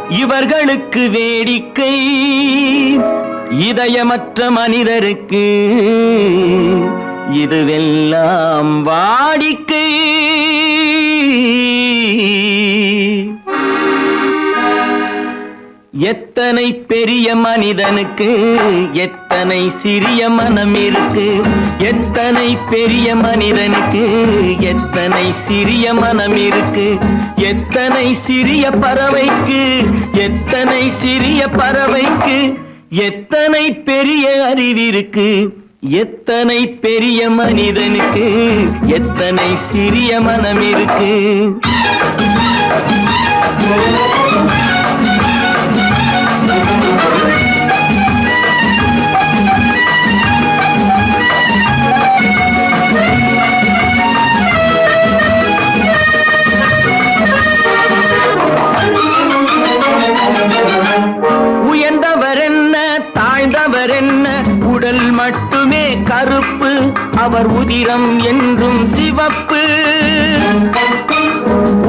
இவர்களுக்கு வேடிக்கை இதயமற்ற மனிதருக்கு இதுவெல்லாம் வாடிக்கை. எத்தனை பெரிய மனிதனுக்கு எத்தனை சிறிய மனம் இருக்கு. எத்தனை பெரிய மனிதனுக்கு எத்தனை சிறிய மனம் இருக்கு. எத்தனை சிறிய பறவைக்கு எத்தனை சிறிய பறவைக்கு எத்தனை பெரிய அறிவிருக்கு. எத்தனை பெரிய மனிதனுக்கு எத்தனை சிறிய மனம் இருக்கு. உயர்ந்தவர் என்ன தாழ்ந்தவர் என்ன உடல் மட்டுமே கருப்பு அவர் உதிரம் என்றும் சிவப்பு.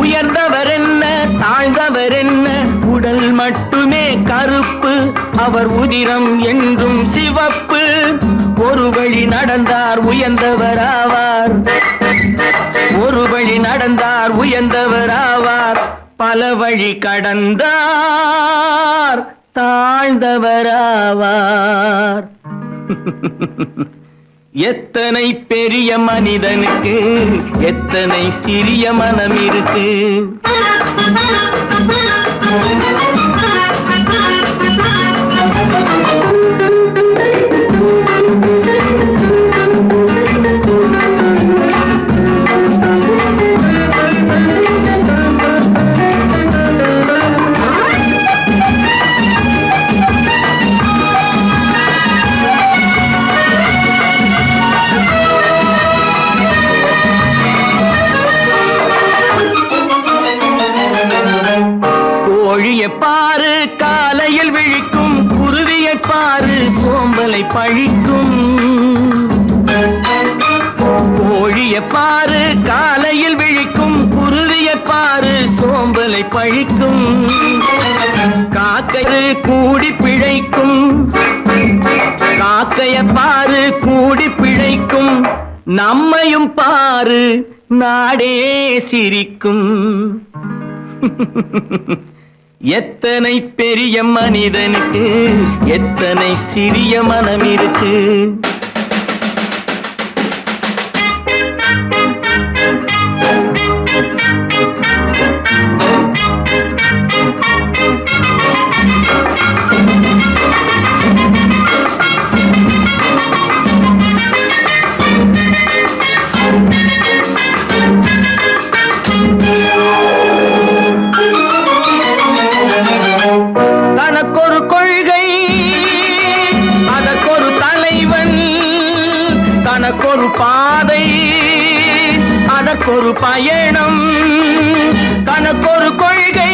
உயர்ந்தவர் என்ன தாழ்ந்தவர் என்ன உடல் மட்டுமே கருப்பு அவர் உதிரம் என்றும் சிவப்பு. ஒரு வழி நடந்தார் உயர்ந்தவர் ஆவார். ஒரு வழி நடந்தார் உயர்ந்தவர் ஆவார். பல வழி கடந்தார் தாழ்ந்தவராவார். எத்தனை பெரிய மனிதனுக்கு எத்தனை சிறிய மனம் இருக்கு. கோழியை பாரு காலையில் விழிக்கும், குருவியை பாரு சோம்பலை பழிக்கும். கோழியை பாரு காலையில் விழிக்கும், குருவியை பாரு சோம்பலை பழிக்கும். காக்கை கூடி பிழைக்கும், காக்கையை பாரு கூடி பிழைக்கும். நம்மையும் பாரு நாடே சிரிக்கும். எத்தனை பெரிய மனிதனுக்கு எத்தனை சிறிய மனம் இருக்கு. தனக்கொரு கொள்கை அதற்கொரு தலைவன், தனக்கொரு பாதை அதற்கொரு பயணம். தனக்கொரு கொள்கை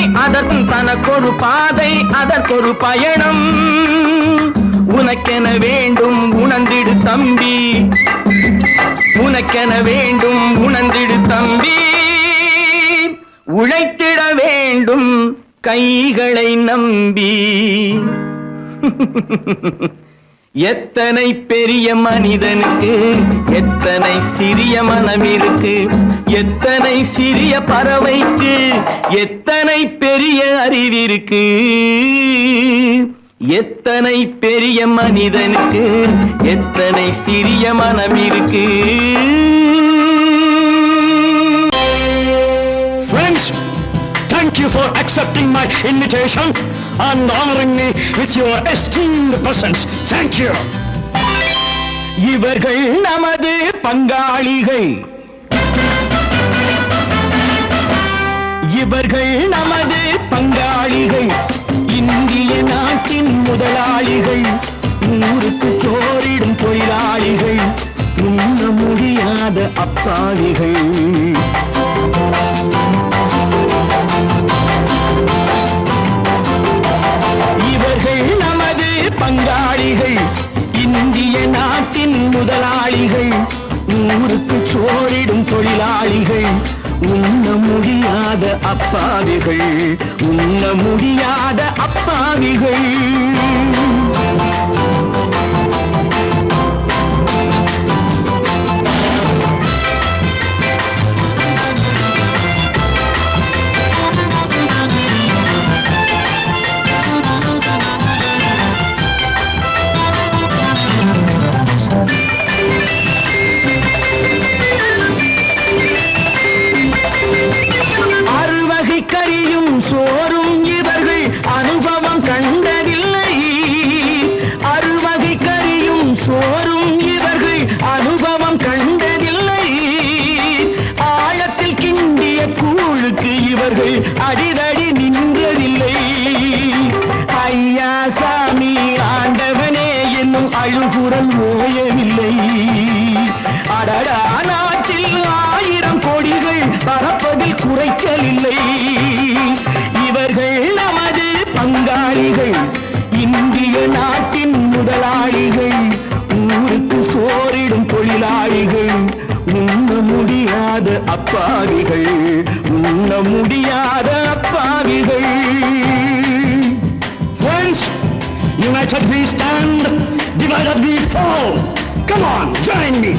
தனக்கொரு பாதை அதற்கொரு பயணம். உனக்கென வேண்டும் உணர்ந்திடு தம்பி, உனக்கென வேண்டும் உணர்ந்திடு தம்பி. உழைத்திட வேண்டும் கைகளை நம்பி. எத்தனை பெரிய மனிதனுக்கு எத்தனை சிறிய மனம் இருக்கு. எத்தனை சிறிய பறவைக்கு எத்தனை பெரிய அறிவிருக்கு. எத்தனை பெரிய மனிதனுக்கு எத்தனை சிறிய மனம் இருக்கு. Thank you for accepting my invitation and honoring me with your esteemed presence. Thank you. இவர்கள் நமது பங்காளிகள். இவர்கள் நமது பங்காளிகள். இந்திய நாட்டின் முதலாளிகள். ஊருக்கு சோறிடும் தொழிலாளிகள். உண்ண முடியாத அப்பாவிகள். இவர்கள் நமது பங்காளிகள். இந்திய நாட்டின் முதலாளிகள். ஊருக்கு சோறிடும் தொழிலாளிகள். உண்ண முடியாத அப்பாவிகள், உண்ண முடியாத அப்பாவிகள். கறியும் சோறும் இவர்கள் அனுபவம் கண்டதில்லை. அறுவகை கறியும் சோறும் இவர்கள் அனுபவம் கண்டதில்லை. ஆழத்தில் கிண்டிய கூழுக்கு இவர்கள் அடிதடி நின்றதில்லை. ஐயா சாமி ஆண்டவனே என்னும் அழுகுரல் ஓயவில்லை. அடடா நாட்டில் 1000 கோடிகள் பறப்பதில் குறைச்சலில்லை. இவர்கள் நமது பங்காளிகள், இந்திய நாட்டின் முதலாளிகள், ஊருக்கு சோறிடும் தொழிலாளிகள், உண்ண முடியாத அப்பாவிகள், உண்ண முடியாத அப்பாவிகள். Friends, united we stand, divided we fall. Come on, join me.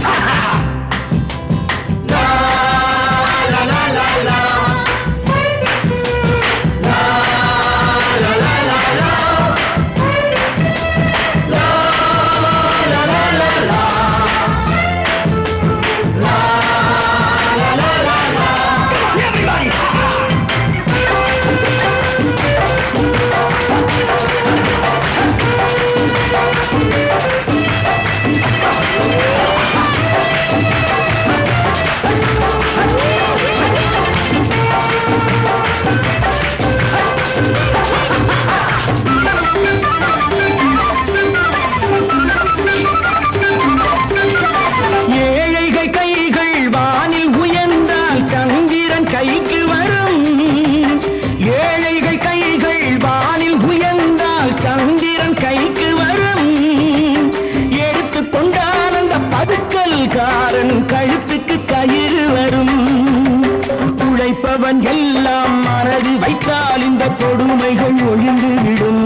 கழுத்துக்கு கயிறு வரும். உழைப்பவன் எல்லாம் மனது வைத்தால் இந்த கொடுமைகள் ஒழிந்துவிடும்.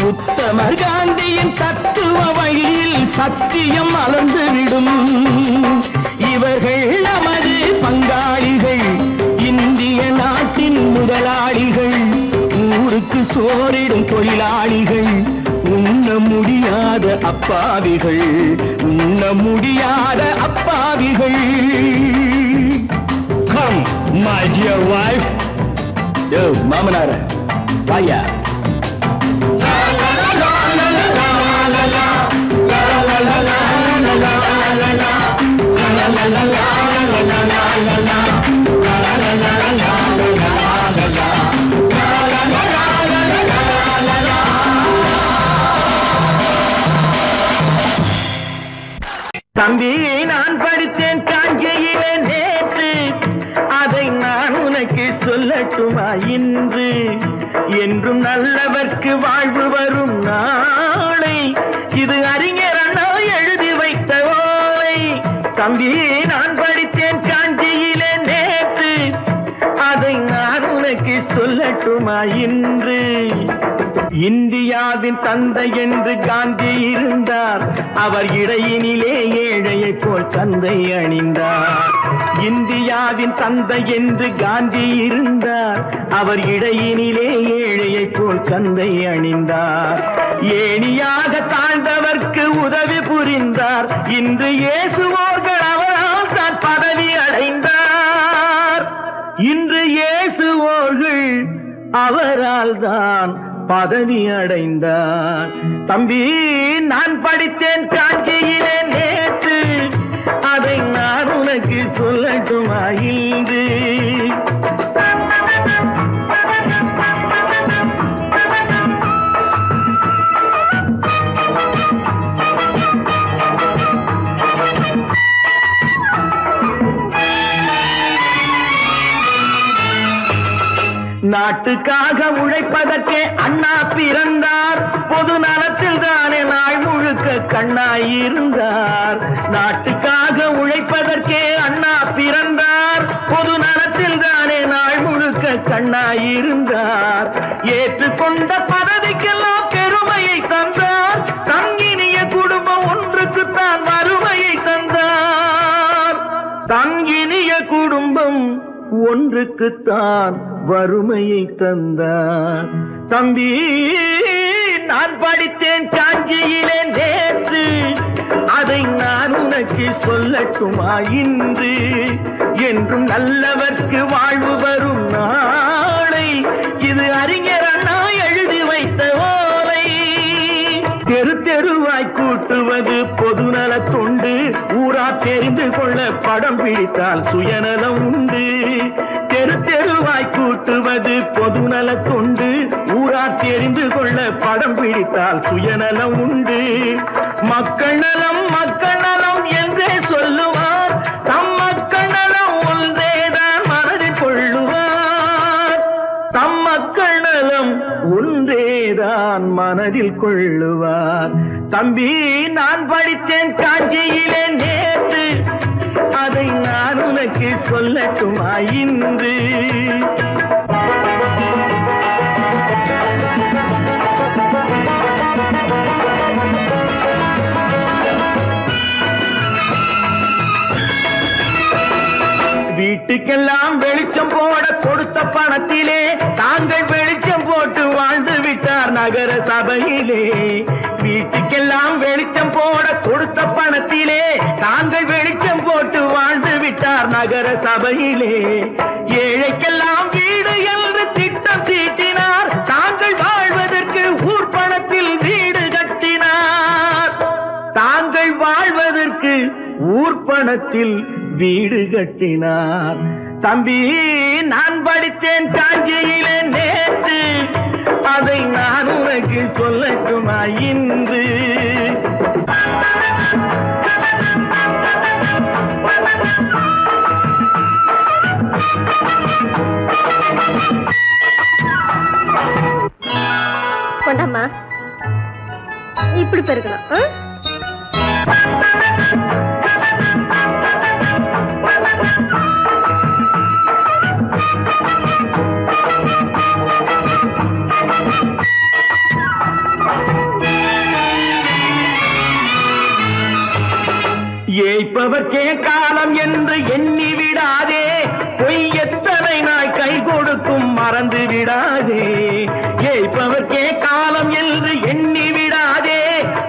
உத்தமர் காந்தியின் தத்துவ வழியில் சத்தியம் மலர்ந்துவிடும். இவர்கள் நமது பங்காளிகள், இந்திய நாட்டின் முதலாளிகள், ஊருக்கு சோறிடும் தொழிலாளிகள், உண்ண முடியாத அப்பாவிகள், உண்ண முடியாத அப்பாவிகள். Come, my dear wife. யோ மாமனார வாயா. தம்பி நான் படித்தேன் காஞ்சியிலே நேற்று, அதை நான் உனக்கு சொல்லட்டுமா இன்று? என்றும் நல்லவர்க்கு வாழ்வு வரும் நாளை, இது அறிஞர் அண்ணா எழுதி வைத்த ஓலை. தம்பி நான் படித்தேன் காஞ்சியிலே நேற்று, அதை நான் உனக்கு சொல்லட்டுமா இன்று? இந்தியாவின் தந்தை என்று காந்தி இருந்தார், அவர் இடையினிலே ஏழையை போல் தந்தை அணிந்தார். இந்தியாவின் தந்தை என்று காந்தி இருந்தார், அவர் இடையினிலே ஏழையை போல் தந்தை அணிந்தார். ஏணியாக தாழ்ந்தவர்க்கு உதவி புரிந்தார், இன்று இயேசுவோர்கள் அவரால் தான் பதவி அடைந்தார். இன்று இயேசுவோர்கள் அவரால் தான் பதவி அடைந்தார். தம்பி நான் படித்தேன் காஞ்சியிலே நேற்று, அதை நான் உனக்கு சொல்லட்டுமா இன்று? நாட்டுக்காக உழைப்பதற்கே அண்ணா பிறந்தார், பொது நலத்தில் தானே நாள் முழுக்க கண்ணாயிருந்தார். நாட்டுக்காக உழைப்பதற்கே அண்ணா பிறந்தார், பொது நலத்தில் தானே நாள் முழுக்க கண்ணாயிருந்தார். ஏற்றுக்கொண்ட பதவிக்கெல்லாம் பெருமையை தந்தார், தங்கினிய குடும்பம் ஒன்றுக்குத்தான் வறுமையை தந்தார். தங்கினிய குடும்பம் ஒன்றுக்குத்தான் வறுமையை தந்தார். தம்பி, நான் படித்தேன் காஞ்சியிலே நேற்று, அதை நான் உனக்கு சொல்லட்டுமா இன்று? என்றும் நல்லவர்க்கு வாழ்வு வரும் நாளை, இது அறிஞர் அண்ணா எழுதி வைத்த ஓலை. தெரு தெருவாய் கூட்டுவது பொதுநல தொண்டு, ஊரா தெரிந்து கொள்ள படம் பிடித்தால் சுயநலம் உண்டு. தெரு தெருவாய் கூட்டுவது பொதுநல தொண்டு, ஊரா தெரிந்து கொள்ள படம் பிடித்தால் சுயநலம் உண்டு. மக்கள் நலம் மக்கள் நலம் என்றே சொல்லுவார், தம் மக்கள் நலம் ஒன்றேதான் மனதில் கொள்ளுவார். தம் மக்கள் நலம் ஒன்றேதான் மனதில் கொள்ளுவார். தம்பி, நான் படித்தேன் காஞ்சியிலே நேற்று, அதை நான் உனக்கு சொல்லட்டுமா இன்று? வீட்டுக்கெல்லாம் வெளிச்சம் போட கொடுத்த பணத்திலே தாங்கள் வெளிச்சம் போட்டு வாழ்ந்து விட்டார் நகர சபையிலே. வீட்டுக்கெல்லாம் வெளிச்சம் போட கொடுத்த பணத்திலே தாங்கள் வெளிச்சம் போட்டு வாழ்ந்து விட்டார் நகர சபையிலே. ஏழைக்கெல்லாம் வீடு என்று திட்டம் தீட்டினார், தாங்கள் வாழ்வதற்கு ஊர் பணத்தில் வீடு கட்டினார். தாங்கள் வாழ்வதற்கு ஊர் பணத்தில் வீடு கட்டினார். தம்பி, நான் படித்தேன் காஞ்சியிலே நேற்று, அதை நான் உனக்கு சொல்லட்டுமா இன்று? கொண்டாம்மா, இப்படி பெருக்கணும். ஏய்ப்பவர்க்கே காலம் என்று எண்ணி விடாதே, பொய் எத்தனை நாய் கை கொடுக்கும் மறந்து விடாதே. ஏய்ப்பவர்க்கே காலம் என்று எண்ணி விடாதே,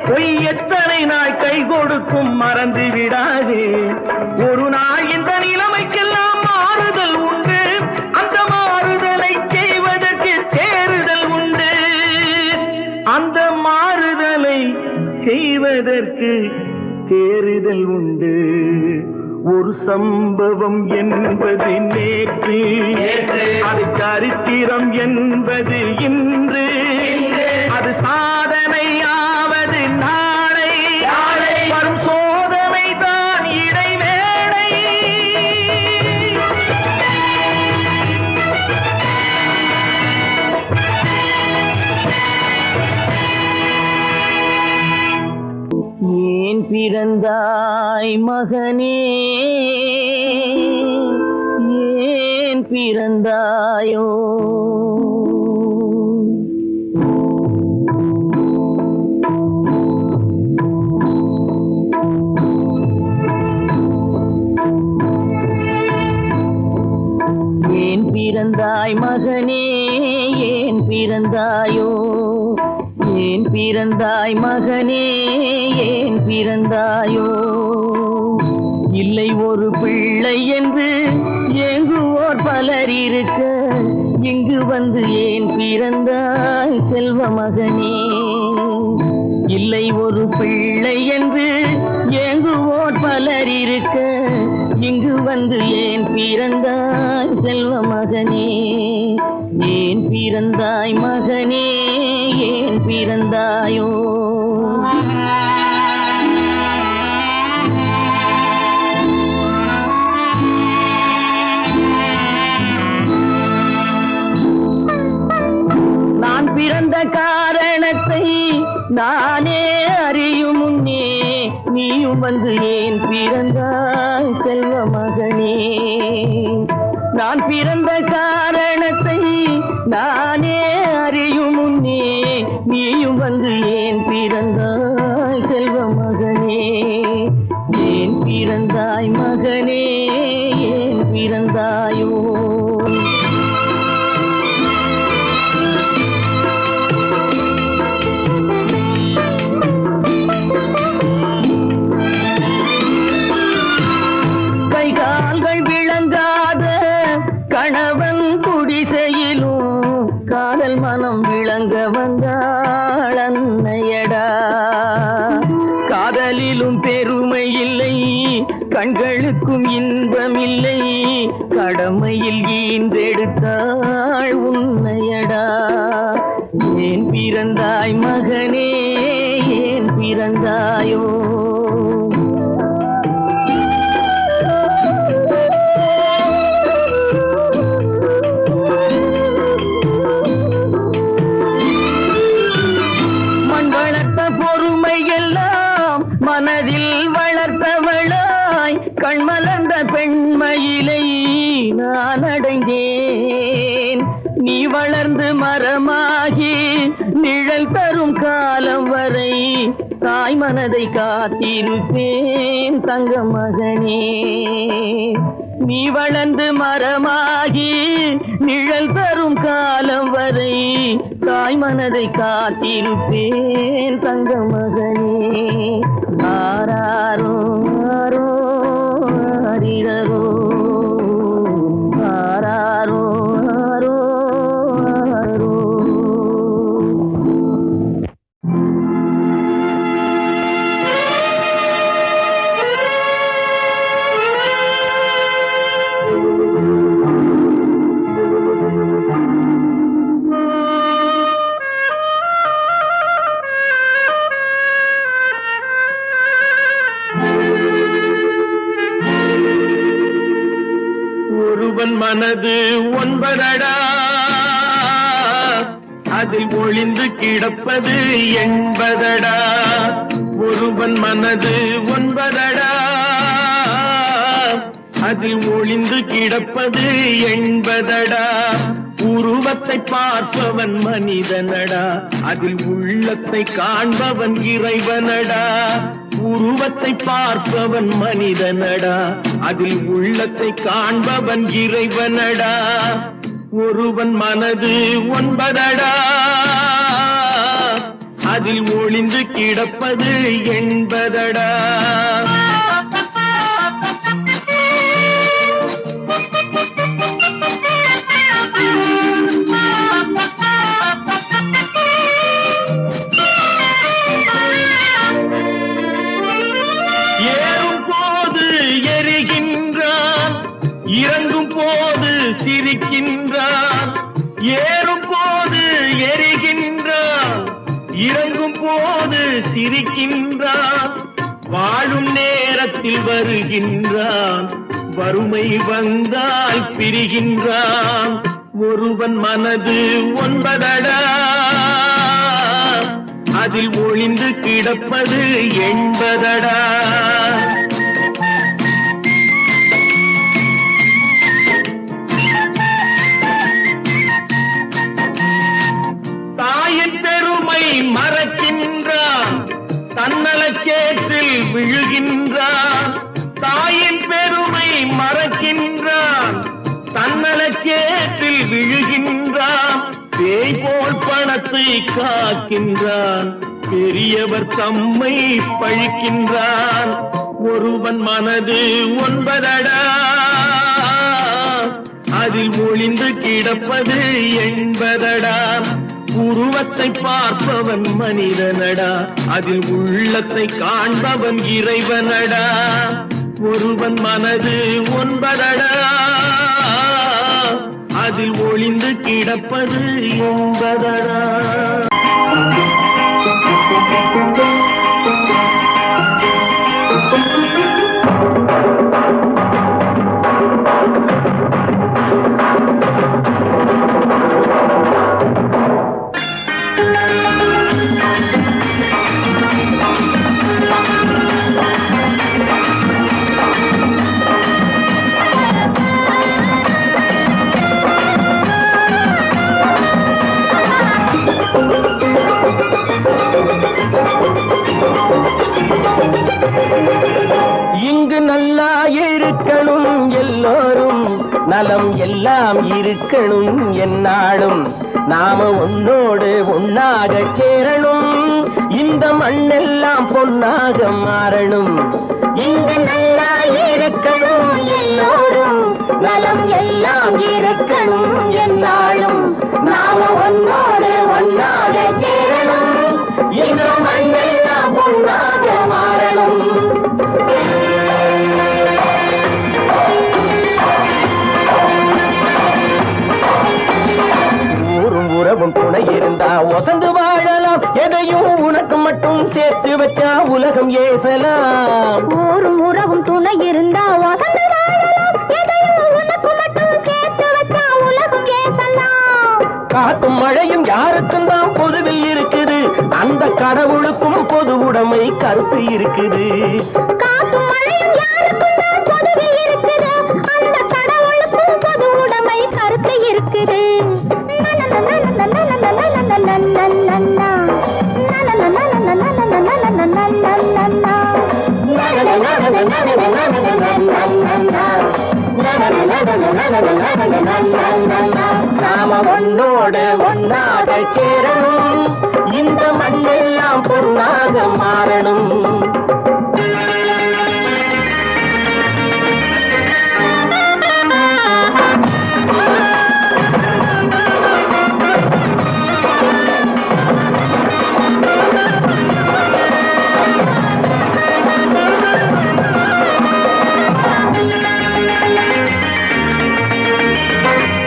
பொய் எத்தனை நாய் கை கொடுக்கும் மறந்து விடாதே. ஒரு நாள் இந்த நிலைமைக்கெல்லாம் மாறுதல் உண்டு, அந்த மாறுதலை செய்வதற்கு தேறுதல் உண்டு. அந்த மாறுதலை செய்வதற்கு தேறுதல் உண்டு. ஒரு சம்பவம் என்பது நேற்று, அது சரித்திரம் என்பது இன்று, அது சாதனையாவது நாளை, வரும் சோதனை தான் இடைவேளை. ஏன் பிறந்தாய் மகனே, ஏன் பிறந்தாயோ? ஏன் பிறந்தாய் மகனே, ஏன் பிறந்தாயோ? ஏன் பிறந்தாய் மகனே, ஏன் பிறந்தாயோ? இல்லை ஒரு பிள்ளை என்று ஏங்குவோர் பலர் இருக்க, இங்கு வந்து ஏன் பிறந்தாய் செல்வ மகனே? இல்லை ஒரு பிள்ளை என்று ஏங்குவோர் பலர் இருக்க, இங்கு வந்து ஏன் பிறந்தாய் செல்வ மகனே? ஏன் பிறந்தாய் மகனே, ஏன் பிறந்தாயோ? பிறந்த காரணத்தை நானே அறியும் முன்னே நீயும் வந்து ஏன் பிறந்தாய் செல்வ மகனே. நான் பிறந்த காரணத்தை நானே அறியும் முன்னே நீயும் வந்து ஏன் பிறந்தாய் செல்வ மகனே. ஏன் பிறந்தாய் மகனே, ஏன் பிறந்தாயோ? கணவன் குடிசையிலும் காதல் மனம் விளங்க வந்தாள் அன்னையடா. காதலிலும் பெருமை இல்லை, கண்களுக்கும் இன்பம் இல்லை, கடமையில் ஈன்றெடுத்தாள் உன்னையடா. ஏன் பிறந்தாய் மகனே, ஏன் பிறந்தாயோ? மனதில் வளர்த்தவளாய் கண்மலர்ந்த பெண்மயிலை நான் அடைந்தேன். நீ வளர்ந்து மரமாகி நிழல் தரும் காலம் வரை தாய் மனதை காத்திருப்பேன் தங்க மகனே. நீ வளர்ந்து மரமாகி நிழல் தரும் காலம் வரை தாய் மனதை காத்திருப்பேன் தங்க மகனே. ஆராரோ ஆரோ ஆரிரரோ, ஆராரோ ஆரோ ஆரோ. ஒருவன் மனது ஒன்பதடா, அதில் ஒளிந்து கிடப்பது என்பதடா. ஒருவன் மனது ஒன்பதடா, அதில் ஒளிந்து கிடப்பது என்பதடா. உருவத்தை பார்ப்பவன் மனிதனடா, அதில் உள்ளத்தை காண்பவன் இறைவனடா. உருவத்தை பார்ப்பவன் மனிதனடா, அதில் உள்ளத்தை காண்பவன் இறைவனடா. ஒருவன் மனது ஒன்பதடா, அதில் ஒளிந்து கிடப்பது என்பதடா. இறங்கும் போது சிரிக்கின்றான், ஏறும் போது எரிகின்றான், இறங்கும் போது சிரிக்கின்றான். வாழும் நேரத்தில் வருகின்றான், வறுமை வந்தால் பிரிகின்றான். ஒருவன் மனது ஒன்பதடா, அதில் ஒளிந்து கிடப்பது என்பதடா. மறக்கின்றான், தன்னலச்சேற்றில் விழுகின்றான். தாயின் பெருமை மறக்கின்றான், தன்னலச்சேற்றில் விழுகின்றான். பேய் போல் பணத்தை காக்கின்றான், பெரியவர் தம்மை பழிக்கின்றான். ஒருவன் மனது ஒன்பதடா, அதில் ஒளிந்து கிடப்பது என்பதடா. உருவத்தை பார்ப்பவன் மனிதனடா, அதில் உள்ளத்தை காண்பவன் இறைவனடா. ஒருவன் மனது ஒன்பதடா, அதில் ஒளிந்து கிடப்பது என்பதடா. நலம் எல்லாம் இருக்கணும் என்னாலும் நாம ஒன்னோடு ஒன்னாக சேரணும் இந்த மண்ணெல்லாம் பொன்னாக மாறணும் இங்கு நல்லா இருக்கணும் எல்லோரும் நலம் எல்லாம் இருக்கணும் என்னாலும் நாம ஒன்னோடு ஒன்னாக சேரணும் இந்த மண்ணெல்லாம் பொன்னாக மாறணும் உறவும் துணை இருந்தா ஒசந்து வாழலாம் எதையும் உனக்கு மட்டும் சேர்த்து வச்சா உலகம் ஏசலாம் ஊரும் உறவும் துணை இருந்தா வசந்து வாழலாம் எதையும் உனக்கு மட்டும் சேர்த்து வச்சா உலகம் ஏசலாம் காத்தும் மழையும் யாருக்கும் தான் பொதுவில் இருக்குது அந்த கடவுளுக்கும் பொது உடைமை கருத்து இருக்குது காத்தும் மழையும் யாருக்கும் தான் பொதுவில் இருக்குது அந்த கடவுளுக்கும் பொது உடைமை கருத்து இருக்குது நாம ஒன்னோடு ஒன்னாக சேரணும் இந்த மண்ணெல்லாம் பொன்னாக மாறணும்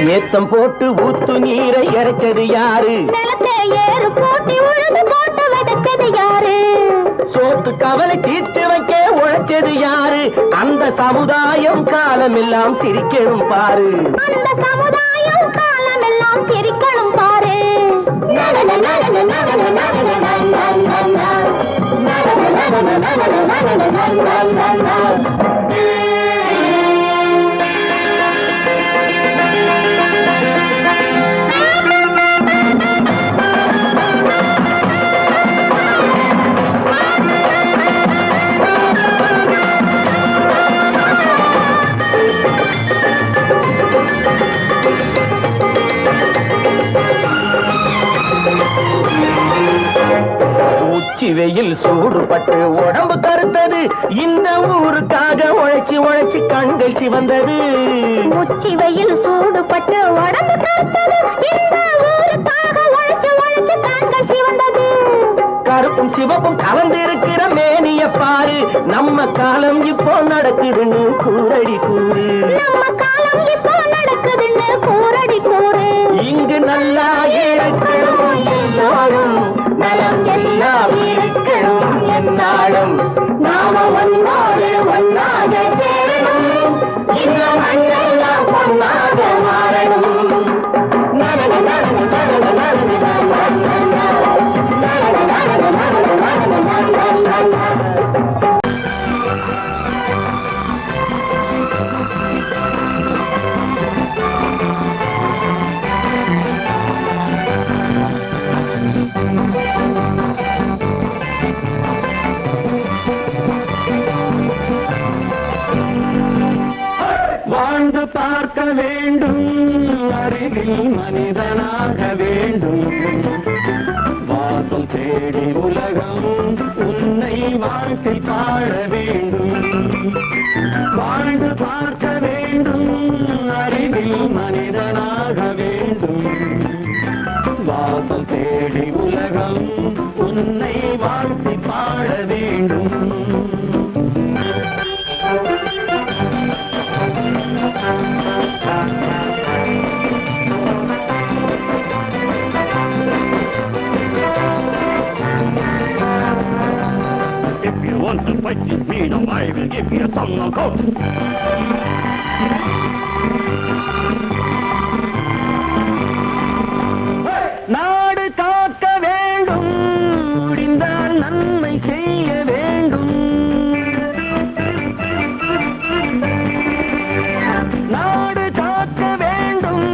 ஏத்தம் போட்டு ஊத்து நீரை இறைச்சது யாரு நிலத்தை ஏறு போட்டி உழுது போட்டு விதைச்சது யாரு சோத்து கவலை தீர்த்து வைக்க உழைச்சது யாரு அந்த சமுதாயம் காலமெல்லாம் சிரிக்கணும் பாரு அந்த சமுதாயம் காலமெல்லாம் சிரிக்கணும் பாரு உச்சி வெயில் சூடுபட்டு உடம்பு கருத்தது இந்த ஊருக்காக உழைச்சு உழைச்சு கண்கள் சிவந்தது உச்சி வெயில் சூடுபட்டு உடம்பு கருத்தது இந்த ஊருக்காக உழைச்சு உழைச்சு கண்கள் சிவந்தது கருப்பும் சிவப்பும் கலந்திருக்கிற மேனிய பாரு நம்ம காலம் இப்போ நடக்குதுன்னு கூரடி கூறு நம்ம காலம் இப்போ நடக்குதுன்னு கூரடி கூறு இங்கு நல்லா இருக்கணும் எல்லாரும் நலம் எல்லாம் இருக்கணும் என்னாலும் நாம ஒன்னோடு ஒன்னாக சேரணும் இந்த மண்ணெல்லாம் பொன்னாக மாறணும் வாழ்ந்து பார்க்க வேண்டும் அறிவில் மனிதனாக வேண்டும் வாசம் தேடி உலகம் உன்னை வாழ்க்கை பாட வேண்டும் வாழ்ந்து பார்க்க வேண்டும் அறிவில் மனிதனாக வேண்டும் வாசம் தேடி உலகம் உன்னை வாழ்க்கை பாட வேண்டும் If you want to fight with me, now I will give you a song of course. நாடு காக்க வேண்டும் முடிந்தால் நன்மை செய்ய வேண்டும் நாடு காக்க வேண்டும்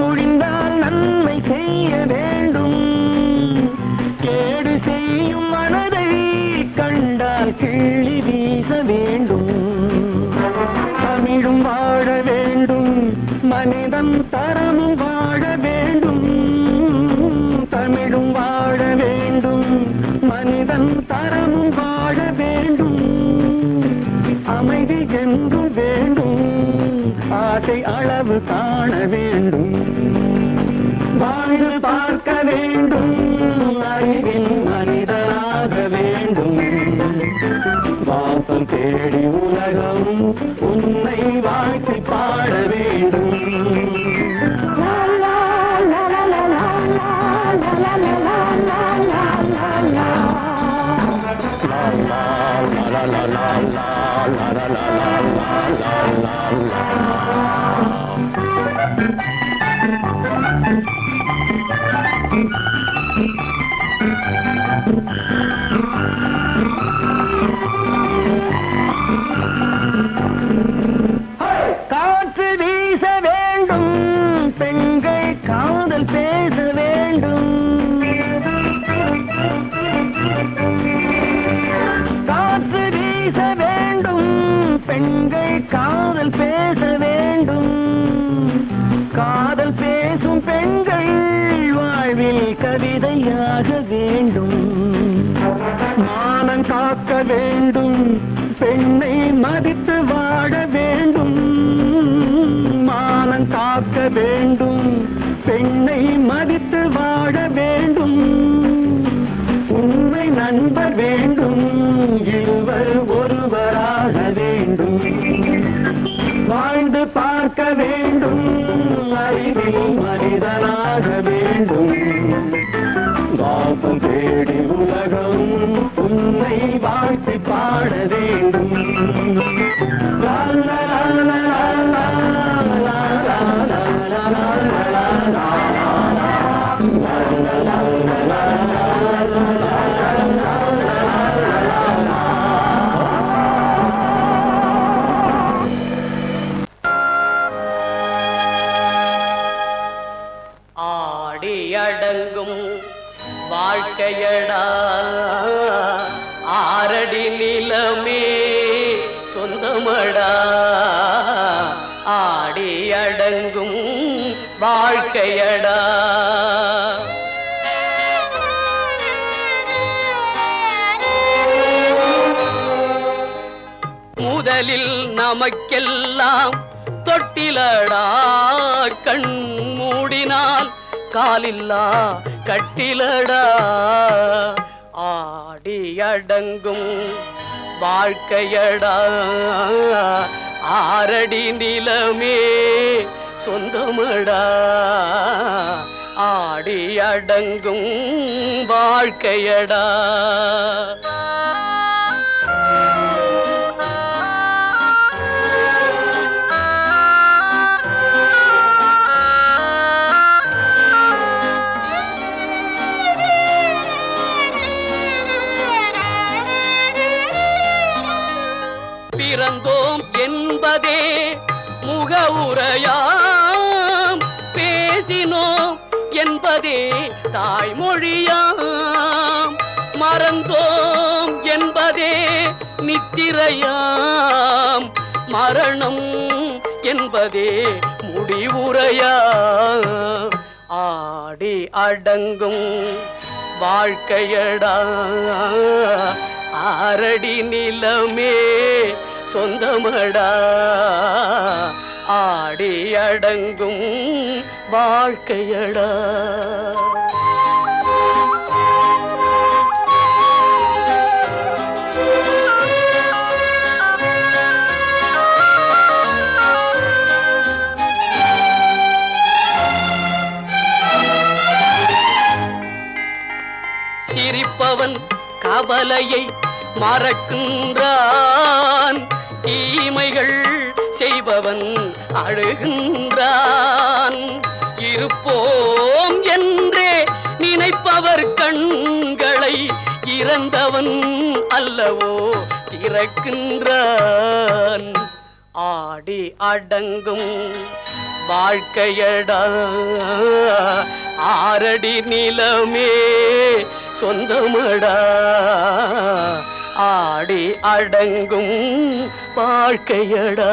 முடிந்தால் நன்மை செய்ய வேண்டும் கேடு செய்யும் மனதை கண்டால் கிள்ளி வீச வேண்டும் தமிழும் வாழ வேண்டும் கனவு காண வேண்டும், வாழ்ந்து பார்க்க வேண்டும், அறிவின் மனிதராக வேண்டும். வாசம் தேடி உலகம் உன்னை வாழ்த்தி பாட வேண்டும். காற்று வீச வேண்டும், பெண்கள் காதல் பேச வேண்டும். காற்று வீச வேண்டும், பெண்கள் காதல் பேச வேண்டும். காதல் பேசும் பெண்கள் வாழ்வில் கவிதையாக வேண்டும். மானம் காக்க வேண்டும், பெண்ணை மதித்து வாழ வேண்டும். மானம் காக்க வேண்டும், பெண்ணை மதித்து வாழ வேண்டும். உண்மை நண்பர் வேண்டும், இருவர் ஒருவராக வேண்டும். வாழ்ந்து பார்க்க வேண்டும், அறிவில் மனிதனாக வேண்டும். வாசம் தேடி உலகம் உன்னை வாழ்த்தி பாட வேண்டும். லா லா லா லா லா லா லா லா லா லா. ஆடியடங்கும் வாழ்க்கையடா, ஆரடி நிலமே சொந்தமடா. ஆடியடங்கும் வாழ்க்கையடா. முதலில் நமக்கெல்லாம் தொட்டிலடா, கண் மூடினால் காலில்லா கட்டிலடா. ஆடியடங்கும் வாழ்க்கையடா, ஆரடி நிலமே சொந்தமடா. ஆடியடங்கும் வாழ்க்கையடா. பிறந்தோம் என்பதே முகவுரையாம், பேசினோம் என்பதே தாய்மொழியாம். மறந்தோம் என்பதே நித்திரையாம், மரணம் என்பதே முடிவுரையாம். ஆடி அடங்கும் வாழ்க்கையடா, ஆரடி நிலமே சொந்தமடா. ஆடி அடங்கும் வாழ்க்கையடா. சிரிப்பவன் கவலையை மறக்கின்றான், தீமைகள் செய்பவன் அழுகின்றான். இருப்போம் என்றே நினைப்பவர் கண்களை இறந்தவன் அல்லவோ திறக்கின்றான். ஆடி அடங்கும் வாழ்க்கையடா, ஆரடி நிலமே சொந்தமடா. ஆடி அடங்கும் வாழ்க்கையடா.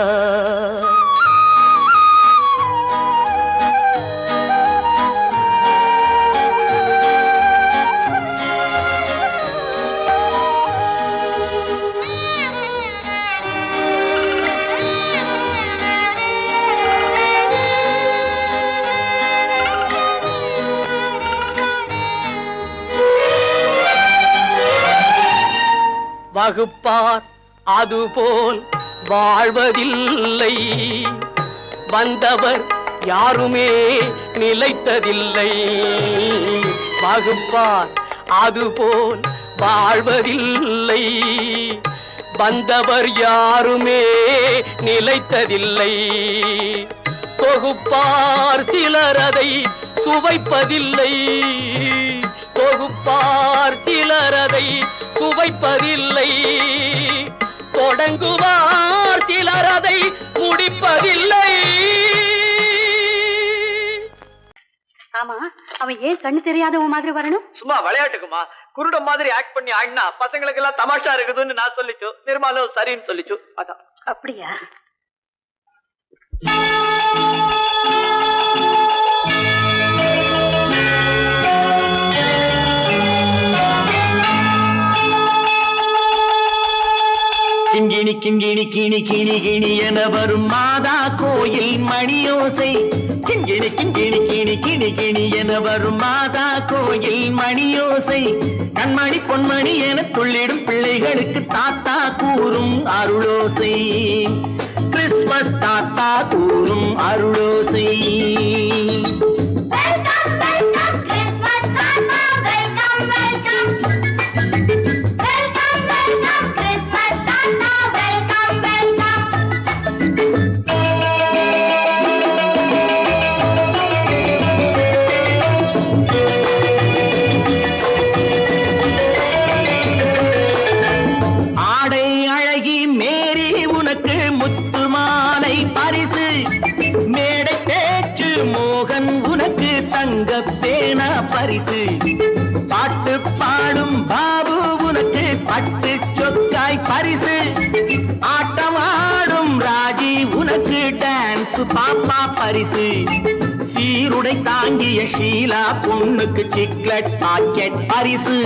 வகுப்பார் அதுபோல் வாழ்வதில்லை, வந்தவர் யாருமே நிலைத்ததில்லை. வகுப்பார் அதுபோல் வாழ்வதில்லை, வந்தவர் யாருமே நிலைத்ததில்லை. தொகுப்பார் சிலர் அதை சுவைப்பதில்லை, தொகுப்பார் சிலர் அதை சுவைப்பதில்லை. தொடங்குவார் சிலர் அதை முடிப்பதில்லை. ஆமா, அவன் ஏன் கண்ணு தெரியாதவன் மாதிரி வரணும்? சும்மா விளையாட்டுக்குமா, குருட மாதிரி ஆக்ட் பண்ணி ஆடினா பசங்களுக்கு எல்லாம் தமாஷா இருக்குதுன்னு நான் சொல்லிச்சு, நிர்மலும் சரின்னு சொல்லிச்சு. அதான். அப்படியா? கிண்கிணி கிண்கிணி கிணி கிணி கிணி என வரும் மாதா கோயில் மணியோசை. கிண்கிணி கிண்கிணி கிணி கிணி கிணி என வரும் மாதா கோயில் மணியோசை. கண்மணி பொன்மணி என துள்ளிடும் பிள்ளைகளுக்கு தாத்தா கூறும் அருளோசை. கிறிஸ்துமஸ் தாத்தா கூறும் அருளோசை. பரிசு பாட்டு பாடும் பாபு உனக்கு பட்டு சொக்காய் பரிசு. ஆட்டமாடும் ராஜி உனக்கு டான்ஸ் பாப்பா பரிசு. சீருடை தாங்கிய ஷீலா பொண்ணுக்கு சிக்லெட் பாக்கெட் பரிசு.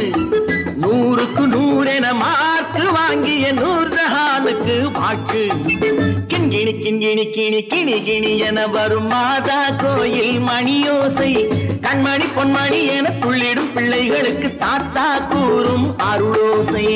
100க்கு 100 என மார்க்கு வாங்கிய நூர்ஜஹானுக்கு வாக்கு. கிண்கிணி கிண்கிணி கிணி கிணி கிணி என வரும் மாதா கோயில் மணியோசை. கண்மணி பொன்மணி என துள்ளிடும் பிள்ளைகளுக்கு தாத்தா கூறும் அருளோசை.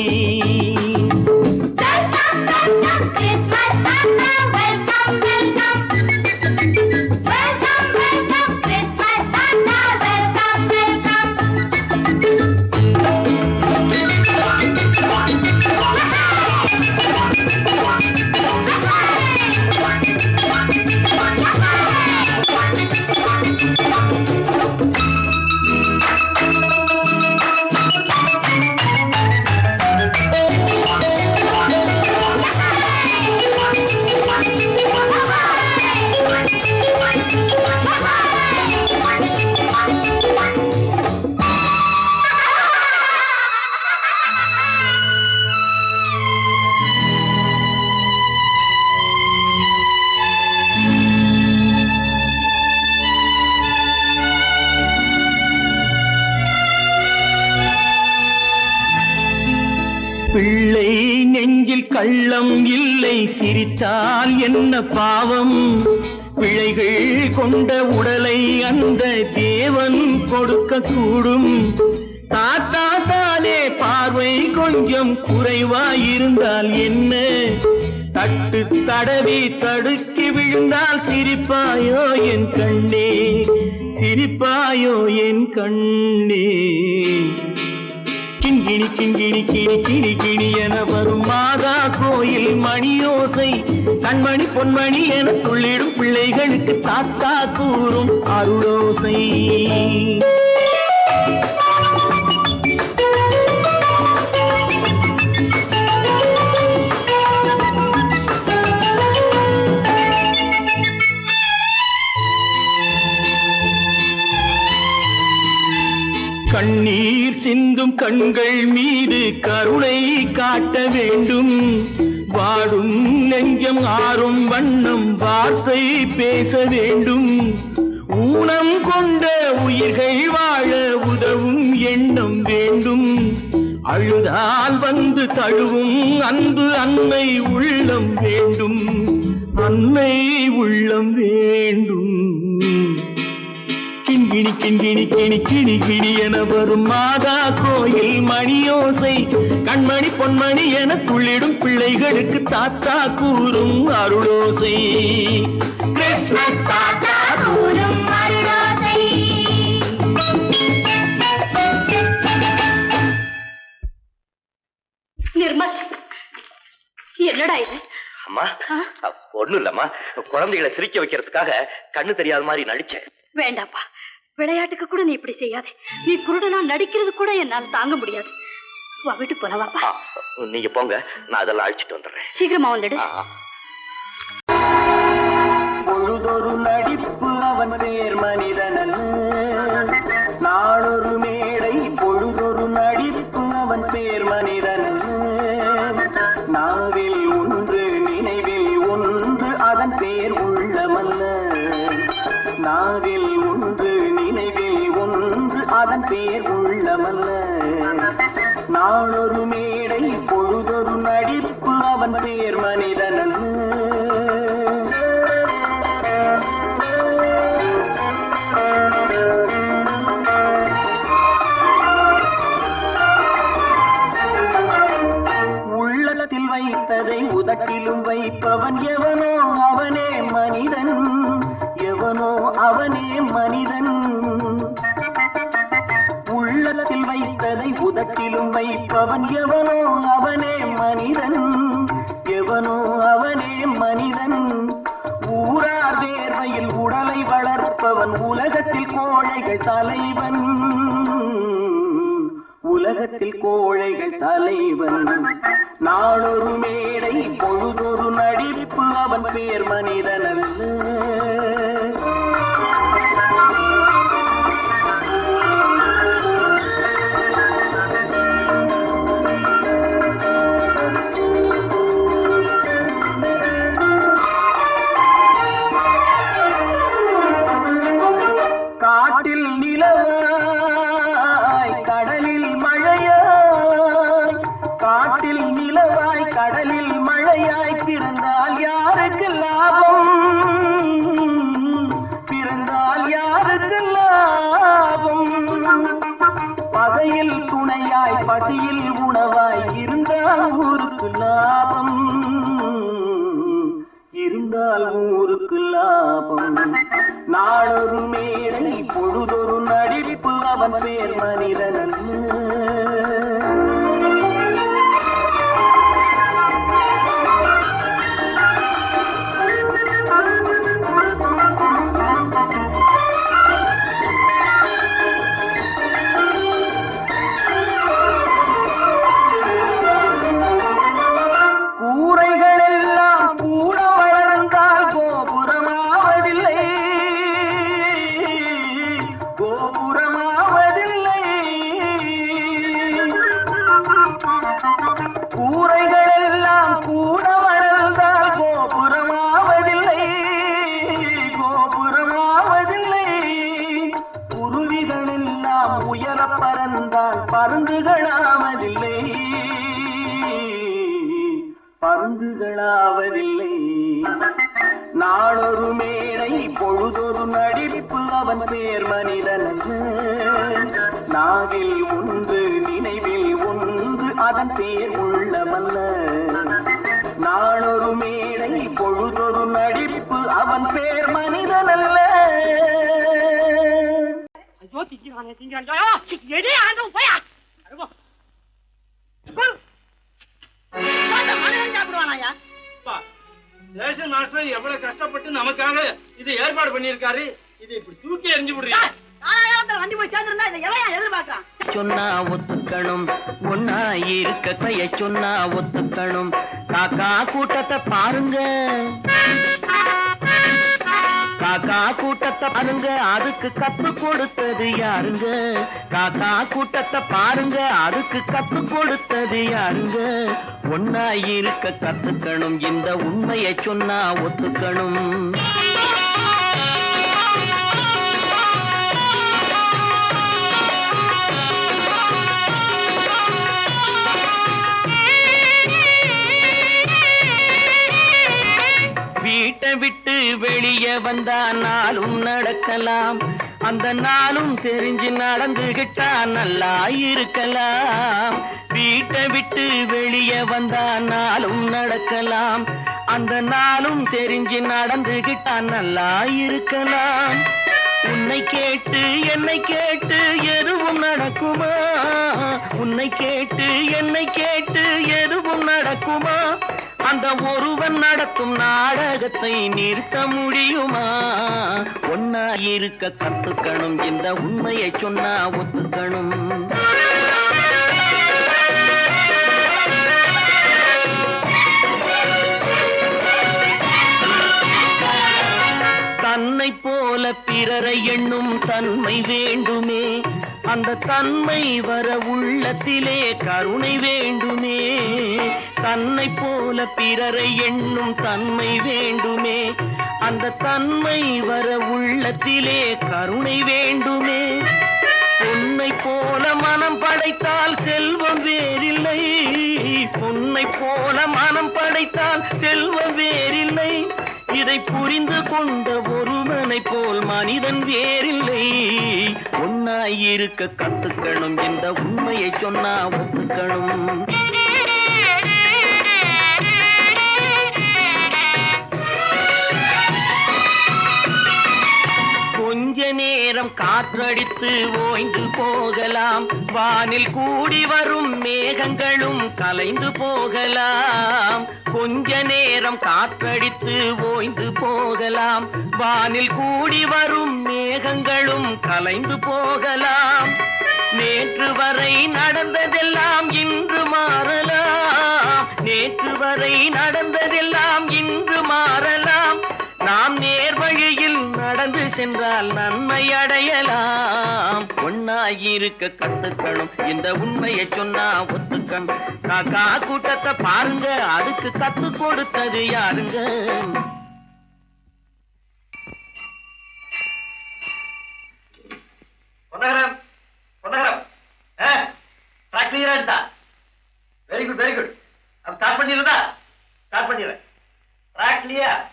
பிள்ளை நெஞ்சில் கள்ளம் இல்லை, சிரித்தால் என்ன பாவம். பிழைகள் கொண்ட உடலை அந்த தேவன் கொடுக்க கூடும். தாத்தா தானே பார்வை கொஞ்சம் குறைவாயிருந்தால் என்ன? தட்டு தடவி தடுக்கி விழுந்தால் சிரிப்பாயோ என் கண்ணே, சிரிப்பாயோ என் கண்ணே. கிண்கிணி கிண்கிணி கிணி கிணி கிணி என வரும் மாதா கோயில் மணியோசை. கண்மணி பொன்மணி என துள்ளிடும் பிள்ளைகளுக்கு தாத்தா கூறும் அருளோசை. கண்ணீர் சிந்தும் கண்கள் மீது கருணை காட்ட வேண்டும். வாடும் நெஞ்சம் ஆறும் வண்ணம் வார்த்தை பேச வேண்டும். ஊனம் கொண்ட உயிர்கள் வாழ உதவும் எண்ணம் வேண்டும். அழுதால் வந்து தழுவும் அன்பு அன்னை உள்ளம் வேண்டும், அன்னை உள்ளம் வேண்டும். கிண்கிணி கிண்கிணி கிணி கிணி கிணி என வரும் மாதா கோயில் மணியோசை கண்மணி பொன்மணி என துள்ளிடும் பிள்ளைகளுக்கு தாத்தா கூறும் அருளோசை. கிறிஸ்துமஸ் தாத்தா கூறும் அருளோசை. நிர்மல், என்னடா இது? அம்மா ஒண்ணும் இல்லம்மா, குழந்தைகளை சிரிக்க வைக்கிறதுக்காக கண்ணு தெரியாத மாதிரி நடிச்சேன். வேண்டாப்பா, விளையாட்டுக்கு கூட நீ இப்படி செய்யாதே. நீ குருடனா நடிக்கிறது கூட என்னால தாங்க முடியாது. வா, வீட்டு போனவாப்பா. நீங்க போங்க, நான் அதெல்லாம் அழிச்சிட்டு வந்துடுறேன். சீக்கிரமா வந்துடு. பொழுதொரு நடிப்பு அவன் பேர் மனிதனன், நாளொரு மேடை பொழுதொரு நடிப்பு அவன் பேர் மனிதனன். நாவில் ஒன்று நினைவில் ஒன்று அதன் பேர் உள்ளமல்ல, நாவில் ஒன்று நினைவில் ஒன்று அதன் பேர் உள்ளமல்ல. நாளொரு மேடை பொழுதொரு நடிப்பு அவன் பேர் மனிதனன். உள்ளத்தில் வைத்ததை உதட்டிலும் வைப்பவன் எவனோ அவனே மனிதன், எவனோ அவனே மனிதன். உள்ளத்தில் வைத்ததை உதட்டிலும் வைப்பவன் எவனோ அவனே மனிதன், எவனோ அவனே மனிதன். ஊரார் வேர்வையில் உடலை வளர்ப்பவன் உலகத்தில் கோழைகள் தலைவன், உலகத்தில் கோழைகள் தலைவன். நாளொரு மேடை பொழுதொரு நடிப்பு அவன் பேர் மனிதனல்ல. காட்டில் நிலவாய் கடலில் மழையாய், காட்டில் நிலவாய் கடலில் மழையாய் பிறந்தால் யாருக்கு லாபம், பிறந்தால் யாருக்கு லாபம். பகையில் துணையாய் பசியில் உணவாய் இருந்தால் ஊருக்கு லாபம், இருந்தால் ஊருக்கு லாபம். நாளொரு மேடை பொழுதொரு நடிப்பு அவன் பேர் மனிதனன். கூரைகளெல்லாம் கூட வளர்ந்தால் கோபுரமாவதில்லை, கோபுரமாவதில்லை. கூரைகளெல்லாம் கூட வளர்ந்தால் கோபுரமாவதில்லை, கோபுரமாவதில்லை. குருவிகளெல்லாம் உயர பறந்தால் பருந்துகளாவதில்லை, பருந்துகளாவதில்லை. நாளொரு மேடை பொழுதொரு நடிப்பு அவன் பேர் மனிதனன். நாவில் ஒன்று நினைவில் ஒன்று அதன் பேர் உள்ளமல்ல. நாளொரு மேடை பொழுதொரு நடிப்பு அவன் பேர் மனிதனல்ல. ஐயோ, திங்கிறானே திங்கிறான். எடே ஆண்டவன் போயா. அருகோ. ரேஷன் மாஸ்டர் எவ்வளவு கஷ்டப்பட்டு நமக்காக இது ஏற்பாடு பண்ணிருக்காரு. இது இப்படி தூக்கி எறிஞ்சு விடுறீங்க. வண்டி போய் சேர்ந்திருந்தா இதை எவையா எதிர்பார்க்கலாம்? சொன்னா ஒத்துக்கணும், ஒன்னா இருக்க கைய சொன்னா ஒத்துக்கணும். காக்கா கூட்டத்தை பாருங்க, காக்கா கூட்டத்தை பாருங்க, அதுக்கு கத்து கொடுத்தது யாருங்க? காக்கா கூட்டத்தை பாருங்க, அதுக்கு கத்து கொடுத்தது யாருங்க? ஒன்னா இருக்க கத்துக்கணும், இந்த உண்மையை சொன்னா ஒத்துக்கணும். வீட்டை விட்டு வெளியே வந்தா நாளும் நடக்கலாம், அந்த நாளும் தெரிஞ்சு நடந்துகிட்டா நல்லா இருக்கலாம். வீட்டை விட்டு வெளியே வந்தா நாளும் நடக்கலாம். அந்த நாளும் தெரிஞ்சு நடந்துகிட்டா நல்லா இருக்கலாம். உன்னை கேட்டு என்னை கேட்டு எதுவும் நடக்குமா? உன்னை கேட்டு என்னை கேட்டு எதுவும் நடக்குமா? அந்த ஒருவன் நடத்தும் நாடகத்தை நிறுத்த முடியுமா? ஒன்னா இருக்க கத்துக்கணும், இந்த உண்மையை சொன்னா ஒத்துக்கணும். தன்னை போல பிறரை எண்ணும் தன்மை வேண்டுமே. அந்த தன்மை வர உள்ளத்திலே கருணை வேண்டுமே. தன்னை போல பிறரை எண்ணும் தன்மை வேண்டுமே. அந்த தன்மை வர உள்ளத்திலே கருணை வேண்டுமே. பொன்னை போல மனம் படைத்தால் செல்வம் வேறில்லை. பொன்னை போல மனம் படைத்தால் செல்வம் வேறில்லை. இதை புரிந்து கொண்ட ஒருவனை போல் மனிதன் வேறில்லை. ஒன்னாய் இருக்க கத்துக்கணும், இந்த உண்மையை சொன்னா ஒத்துக்கணும். கொஞ்ச நேரம் காற்றடித்து ஓய்ந்து போகலாம். வானில் கூடி வரும் மேகங்களும் கலைந்து போகலாம். கொஞ்ச நேரம் காற்றடித்து ஓய்ந்து போகலாம். வானில் கூடி வரும் மேகங்களும் கலைந்து போகலாம். நேற்று வரை நடந்ததெல்லாம் இன்று மாறலாம். நேற்று வரை நடந்ததெல்லாம் இன்று மாறலாம். நாம் நேர் வழியில் நடந்து சென்றால் நன்மை அடையலாம். ஒன்னாயிருக்க கத்துக்கணும், இந்த உண்மையை சொன்னா ஒத்துக்கணும். காக்கா கூட்டத்தை பாருங்க, அதுக்கு கத்து கொடுத்தது யாருங்க? பொன்னகரம், பொன்னகரம், ட்ராக் கிளியரா எடுத்தா? Very good, very good. அப்ப ஸ்டார்ட் பண்ணிடுறதா? ஸ்டார்ட் பண்ணிடுறேன். Track clear.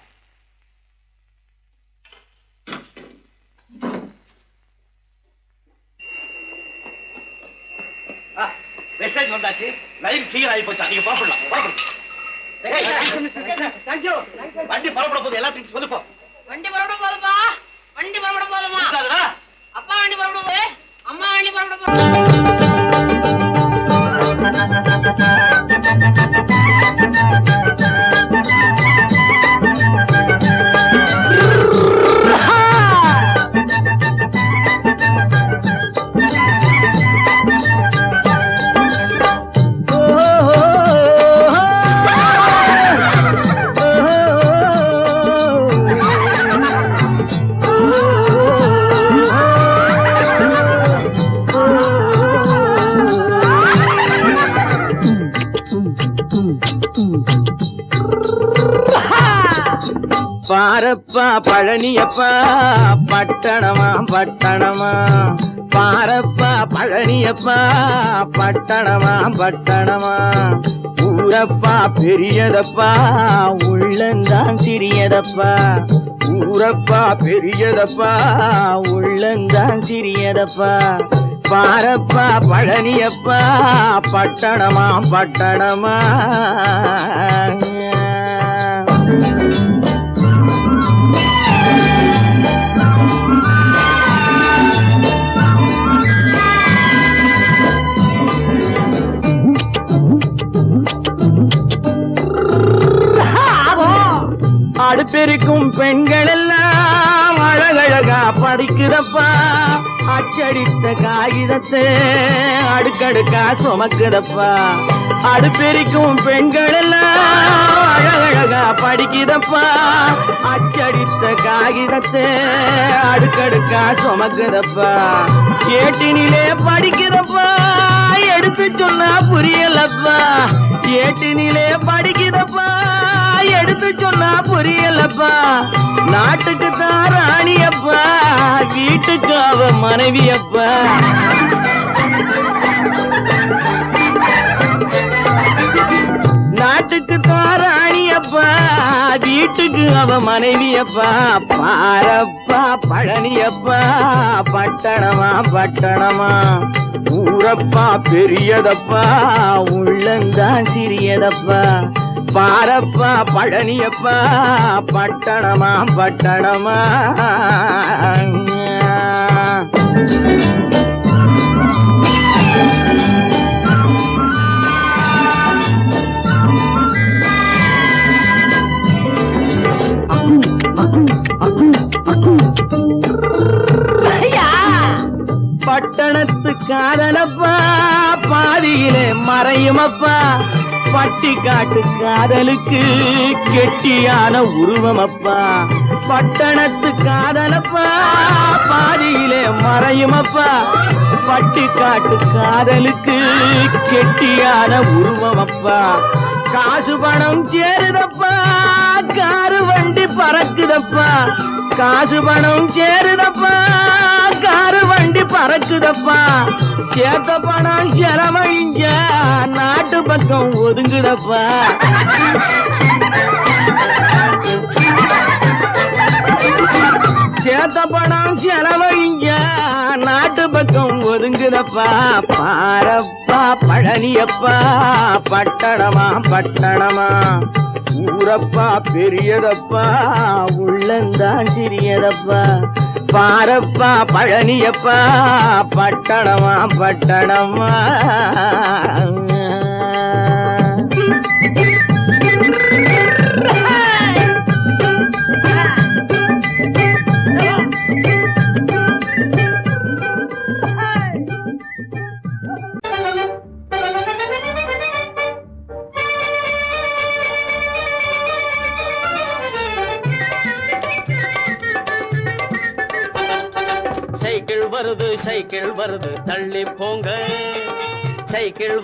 மெசேஜ் வந்தாச்சு, லைன் கிளியர் ஆகி போச்சா? நீங்க புறப்படலாம். வண்டி புறப்பட போகுது, எல்லாத்தையும் சொல்லுப்போம். வண்டி புறப்பட போதுமா? வண்டி புறப்பட போதுமா? அப்பா வண்டி புறப்பட போகுது, அம்மா வண்டி புறப்பட போகுது. பாரப்பா பழனியப்பா பட்டணமா பட்டணமா. பாரப்பா பழனியப்பா பட்டணமா பட்டணமா. ஊரப்பா பெரியதப்பா உள்ளந்தான் சிறியதப்பா. ஊரப்பா பெரியதப்பா உள்ளந்தான் சிறியதப்பா. பாரப்பா பழனியப்பா பட்டணமா பட்டணமா. அடுப்பெருக்கும் பெண்கள் எல்லாம் அழகழகா படிக்கிறப்பா. அச்சடித்த காகிதத்தை அடுக்கடுக்கா சுமக்குதப்பா. அடுப்பெருக்கும் பெண்கள் எல்லாம் அழகழகா படிக்கிறப்பா. அச்சடித்த காகிதத்தை அடுக்கடுக்கா சுமக்குதப்பா. ஏட்டினிலே படிக்கிறப்பா, எடுத்து சொன்னா புரியலப்பா. ஏட்டினிலே படிக்கிறப்பா, எடுத்து சொன்னா புரியலப்பா. நாட்டுக்கு தான் ராணியப்பா, வீட்டுக்கு அவ மனைவியப்பா. நாட்டுக்கு தான் ராணியப்பா, வீட்டு வீட்டுக்கு அவ மனைவியப்பா பாரப்பா பழனியப்பா பட்டணமா பட்டணமா ஊரப்பா பெரியதப்பா உள்ளந்தான் சிறியதப்பா பாரப்பா பழனியப்பா பட்டணமா பட்டணமா பட்டணத்து காதலப்பா பாதியிலே மறையுமப்பா பட்டி காட்டு காதலுக்கு கெட்டியான உருவமப்பா பட்டணத்து காதலப்பா பாதியிலே மறையுமப்பா பட்டி காட்டு காதலுக்கு கெட்டியான உருவமப்பா காசு பணம் சேருதப்பா காரு வண்டி பறக்குதப்பா காசு பணம் சேருதப்பா காரு வண்டி பறக்குதப்பா சேத்த பணம் செலவழிஞ்ச நாட்டு பக்கம் ஒதுங்குதப்பா சேத்த பணம் செலவழிஞ்ச நாட்டு பக்கம் ஒதுங்குதப்பா பாரப்பா பழனியப்பா பட்டணமா பட்டணமா ஊரப்பா பெரியதப்பா உள்ளந்தான் சிறியதப்பா பாரப்பா பழனியப்பா பட்டணமா பட்டணமா சைக்கிள் வருது தள்ளி போங்க சைக்கிள்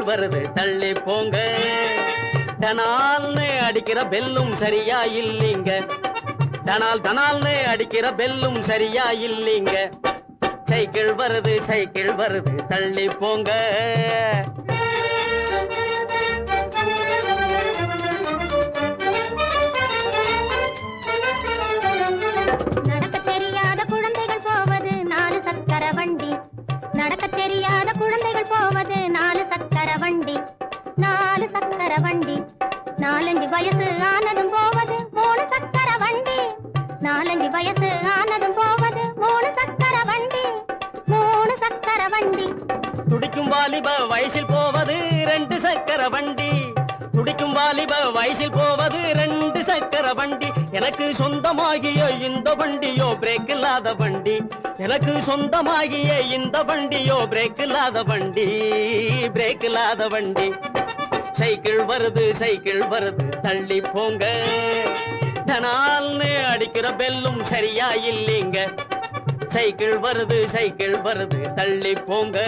வருது தள்ளி போங்க டனால்னு அடிக்கிற பெல்லும் சரியா இல்லீங்க டனால்னு அடிக்கிற பெல்லும் சரியா இல்லீங்க சைக்கிள் வருது தள்ளி போங்க நடக்க தெரியாத குழந்தைகள் போவது 4 சக்கர வண்டி 4 சக்கர வண்டி 4 வயசு ஆனதும் போவது 3 சக்கர வண்டி 4 வயசு ஆனதும் போவது 3 சக்கர வண்டி 3 சக்கர வண்டி துடிக்கும் வாலிப வயசில் போவது 2 சக்கர வண்டி துடிக்கும் வாலிப வயசில் போவது 2 சக்கர வண்டி எனக்கு சொந்தமாகிய இந்த வண்டியோ பிரேக் இல்லாத வண்டி எனக்கு சொந்தமாகிய இந்த வண்டியோ பிரேக் இல்லாத வண்டி சைக்கிள் வருது தள்ளி போங்க டனால்னு அடிக்கிற பெல்லும் சரியா இல்லீங்க சைக்கிள் வருது தள்ளி போங்க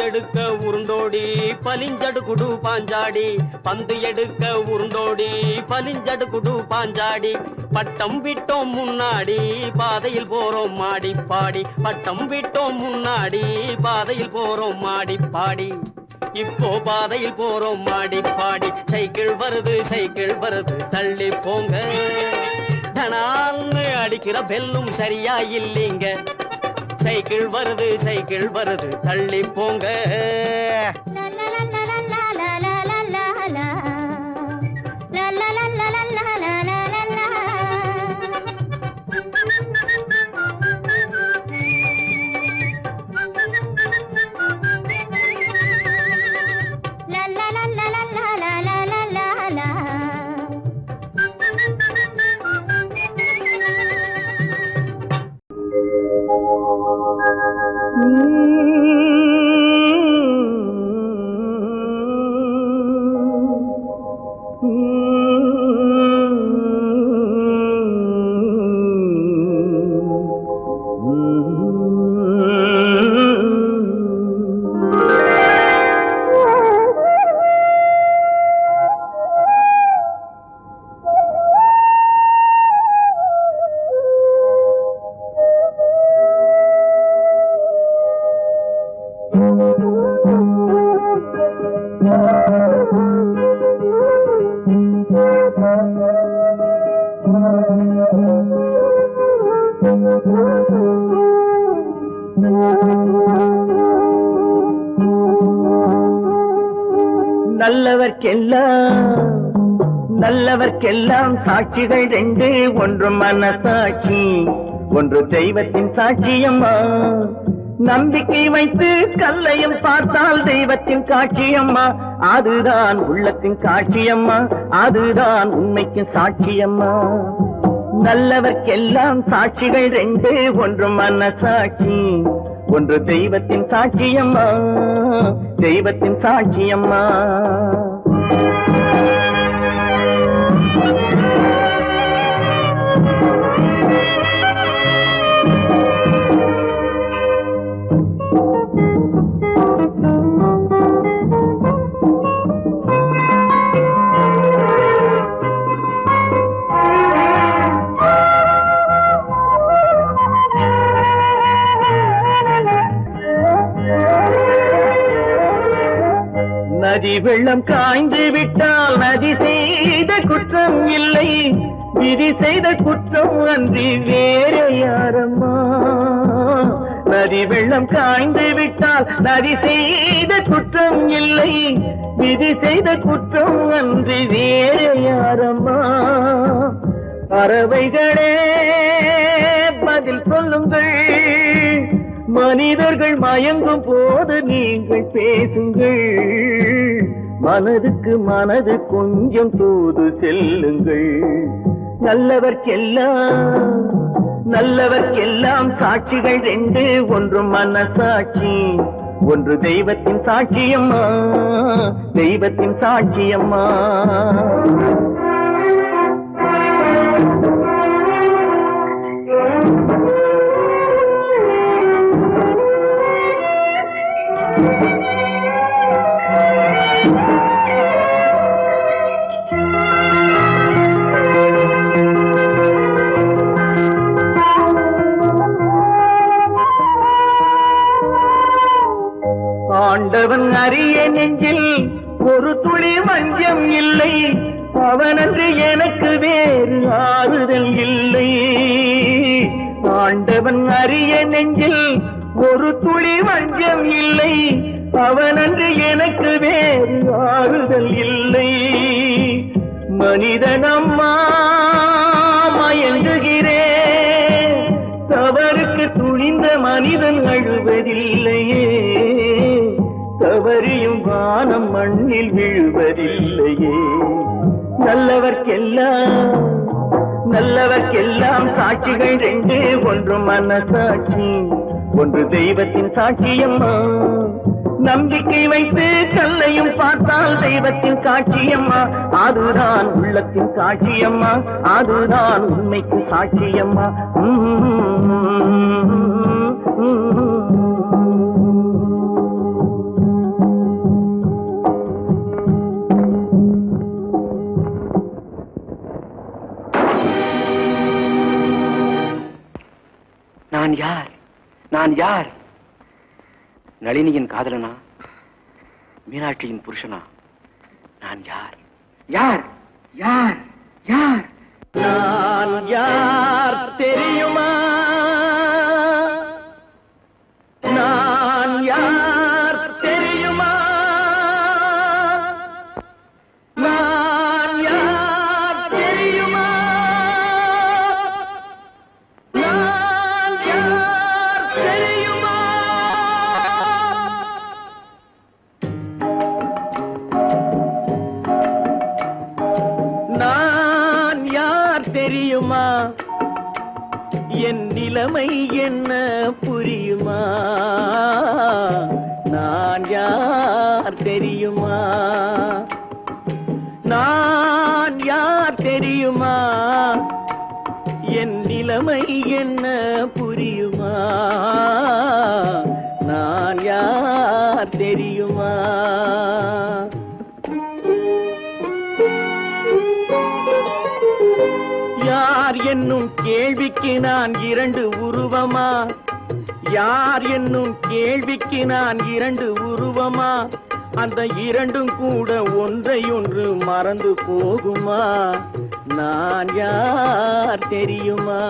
எடுக்க உருண்டோடி பலிஞ்சடு குடு பாஞ்சாடி பந்து எடுக்க உருண்டோடி பலிஞ்சடு குடு பாஞ்சாடி பட்டம் விட்டோம் முன்னாடி பாதையில் போறோம் மாடி பாடி பட்டம் விட்டோம் முன்னாடி பாதையில் போறோம் மாடி பாடி இப்போ பாதையில் போறோம் மாடி பாடி சைக்கிள் வருது தள்ளி போங்க டனால்னு அடிக்கிற பெல்லும் சரியா இல்லீங்க சைக்கிள் வருது தள்ளி போங்க நல்லவர்க்கெல்லாம் சாட்சிகள் ரெண்டு, ஒன்று மனசாட்சி, ஒன்று தெய்வத்தின் சாட்சியம்மா. நம்பிக்கை வைத்து கல்லையும் பார்த்தால் தெய்வத்தின் காட்சியம்மா. அதுதான் உள்ளத்தின் காட்சியம்மா, அதுதான் உண்மைக்கு சாட்சியம்மா. நல்லவர்க்கெல்லாம் சாட்சிகள் ரெண்டு, ஒன்று மனசாட்சி, ஒன்று தெய்வத்தின் சாட்சியம்மா, தெய்வத்தின் சாட்சியம்மா. நதி வெள்ளம் காய்ந்து விட்டால் நதி செய்த குற்றம் இல்லை, விதி செய்த குற்றம் அன்றி வேறு யாரம்மா. நதி வெள்ளம் காய்ந்து விட்டால் நதி செய்த குற்றம் இல்லை, விதி செய்த குற்றம் அன்றி வேறு யாரம்மா. பறவைகளே பதில் சொல்லுங்கள், மனிதர்கள் மயங்கும் போது நீங்கள் பேசுங்கள். மனதுக்கு மனது கொஞ்சம் தூது செல்லுங்கள். நல்லவர்க்கெல்லாம் சாட்சிகள் ரெண்டு, ஒன்று மனசாட்சி, ஒன்று தெய்வத்தின் சாட்சியம்மா, தெய்வத்தின் சாட்சியம்மா. ஆண்டவன் அறிய நெஞ்சில் ஒரு துளி வஞ்சம் இல்லை, அவனன்று எனக்கு வேறு ஆறுதல் இல்லை. ஆண்டவன் அறிய நெஞ்சில் ஒரு துளி வஞ்சம் இல்லை, அவனன்று எனக்கு வேறு ஆறுதல் இல்லை. மனிதனம்மா மயங்குகிறேன், தவறுக்கு துணிந்த மனிதன் அழுவதில்லையே, தவறியும் வானம் மண்ணில் விழுவதில்லையே. நல்லவர்க்கெல்லாம் சாட்சிகள் ரெண்டு, ஒன்று மனசாட்சி, ஒன்று தெய்வத்தின் சாட்சியம்மா. நம்பிக்கை வைத்து கல்லையும் பார்த்தால் தெய்வத்தின் காட்சியம்மா, அதுதான் உள்ளத்தின் காட்சியம்மா, அதுதான் உண்மைக்கு சாட்சியம்மா. நான் யார்? நளினியின் காதலனா, மீனாட்சியின் புருஷனா? நான் யார்? யார் யார் யார்? நான் யார் தெரியுமா? நான் யார் தெரியுமா? நான் யார் தெரியுமா? நான் யார் தெரியுமா? நான் யார் தெரியுமா? என் நிலைமை என்ன புரியுமா? நான் யார் தெரியுமா? நான் யார் தெரியுமா? என் நிலைமை என்ன புரியுமா? நான் யார் தெரியுமா? யார் என்னும் கேள்விக்கு நான் இரண்டு உருவமா? யார் என்னும் கேள்விக்கு நான் இரண்டு உருவமா? அந்த இரண்டும் கூட ஒன்றை ஒன்று மறந்து போகுமா? நான் யார் தெரியுமா?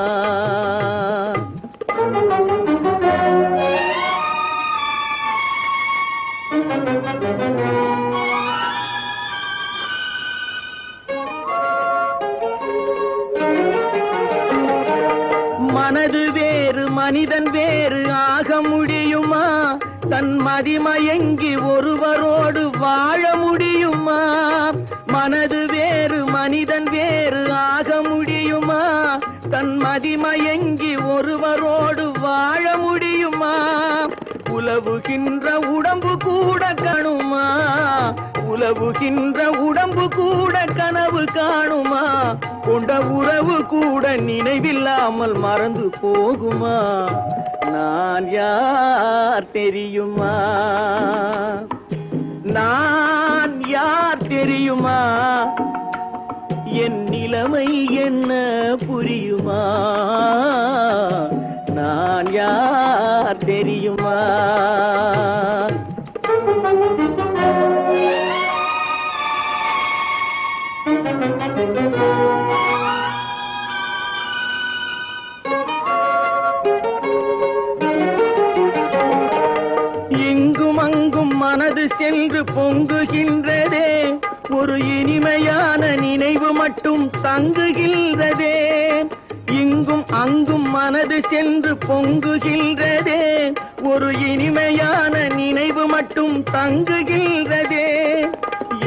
மனது வேறு மனிதன் வேறு ஆக முடியுமா? தன் மதிமயங்கி ஒருவரோடு வாழ முடியுமா? மனது வேறு மனிதன் வேறு ஆக முடியுமா? தன் மதிமயங்கி ஒருவரோடு வாழ முடியுமா? உலவுகின்ற உடம்பு கூட கணுமா? உலவுகின்ற உடம்பு கூட கனவு காணுமா? கொண்ட உறவு கூட நினைவில்லாமல் மறந்து போகுமா? நான் யார் தெரியுமா? நான் யார் தெரியுமா? என் நிலைமை என்ன புரியுமா? நான் யார் தெரியுமா? இங்கும் அங்கும் மனது சென்று பொங்குகின்றதே, ஒரு இனிமையான நினைவு மட்டும் தங்குகின்றதே. இங்கும் அங்கும் மனது சென்று பொங்குகின்றதே, ஒரு இனிமையான நினைவு மட்டும் தங்குகின்றதே.